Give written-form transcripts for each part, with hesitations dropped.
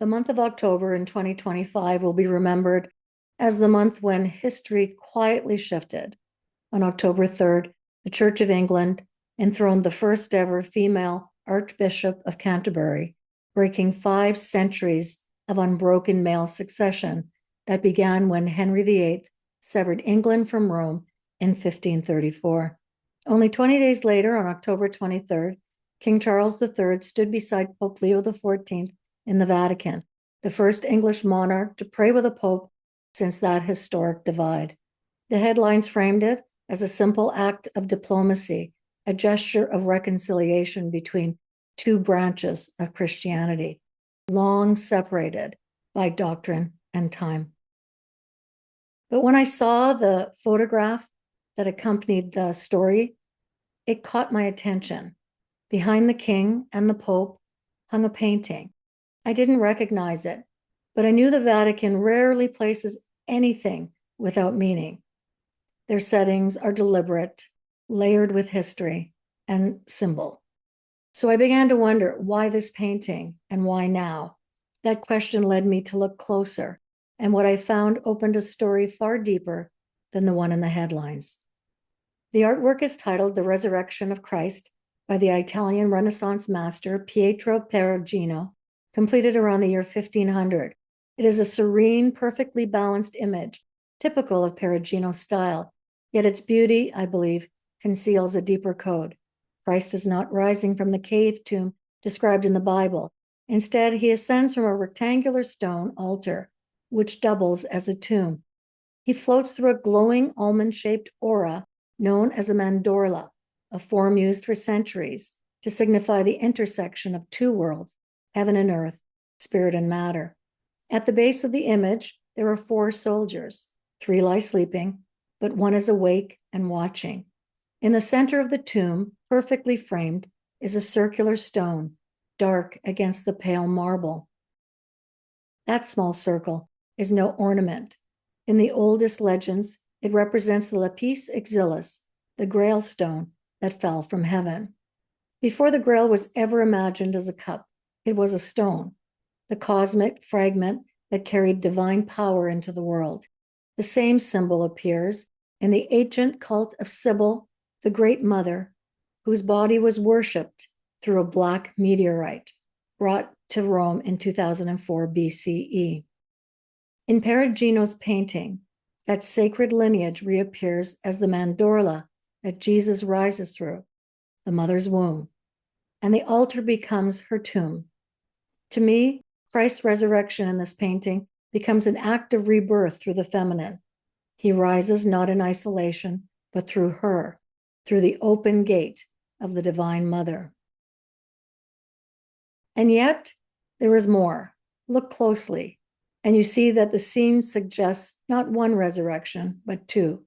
The month of October in 2025 will be remembered as the month when history quietly shifted. On October 3rd, the Church of England enthroned the first ever female Archbishop of Canterbury, breaking 5 centuries of unbroken male succession that began when Henry VIII severed England from Rome in 1534. Only 20 days later, on October 23rd, King Charles III stood beside Pope Leo XIV in the Vatican, the first English monarch to pray with a pope since that historic divide. The headlines framed it as a simple act of diplomacy, a gesture of reconciliation between 2 branches of Christianity, long separated by doctrine and time. But when I saw the photograph that accompanied the story, it caught my attention. Behind the king and the pope hung a painting. I didn't recognize it, but I knew the Vatican rarely places anything without meaning. Their settings are deliberate, layered with history and symbol. So I began to wonder, why this painting and why now? That question led me to look closer, and what I found opened a story far deeper than the one in the headlines. The artwork is titled The Resurrection of Christ by the Italian Renaissance master Pietro Perugino, completed around the year 1500. It is a serene, perfectly balanced image, typical of Perugino's style, yet its beauty, I believe, conceals a deeper code. Christ is not rising from the cave tomb described in the Bible. Instead, he ascends from a rectangular stone altar, which doubles as a tomb. He floats through a glowing almond-shaped aura known as a mandorla, a form used for centuries to signify the intersection of 2 worlds, heaven and earth, spirit and matter. At the base of the image, there are 4 soldiers. 3 lie sleeping, but 1 is awake and watching. In the center of the tomb, perfectly framed, is a circular stone, dark against the pale marble. That small circle is no ornament. In the oldest legends, it represents the lapis exilis, the grail stone that fell from heaven. Before the grail was ever imagined as a cup, it was a stone, the cosmic fragment that carried divine power into the world. The same symbol appears in the ancient cult of Sybil, the Great Mother, whose body was worshipped through a black meteorite brought to Rome in 2004 BCE. In Perugino's painting, that sacred lineage reappears as the mandorla that Jesus rises through, the mother's womb, and the altar becomes her tomb. To me, Christ's resurrection in this painting becomes an act of rebirth through the feminine. He rises not in isolation, but through her, through the open gate of the Divine Mother. And yet, there is more. Look closely, and you see that the scene suggests not 1 resurrection, but 2.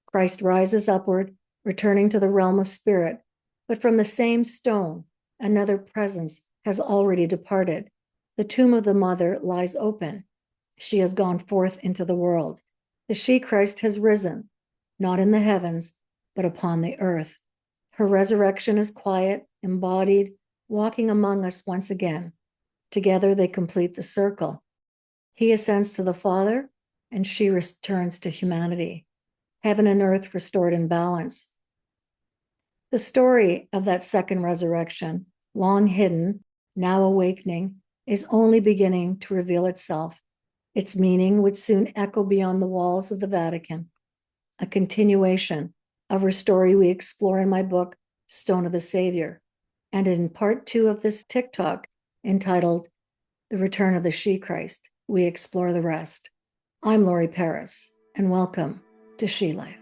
Christ rises upward, returning to the realm of spirit, but from the same stone, another presence has already departed. The tomb of the mother lies open. She has gone forth into the world. The she-Christ has risen, not in the heavens, but upon the earth. Her resurrection is quiet, embodied, walking among us once again. Together they complete the circle. He ascends to the Father, and she returns to humanity. Heaven and earth restored in balance. The story of that second resurrection, long hidden, now awakening, is only beginning to reveal itself. Its meaning would soon echo beyond the walls of the Vatican, a continuation of her story we explore in my book, Stone of the Savior, and in part 2 of this TikTok entitled The Return of the She-Christ, we explore the rest. I'm Lori Paris, and welcome to She Life.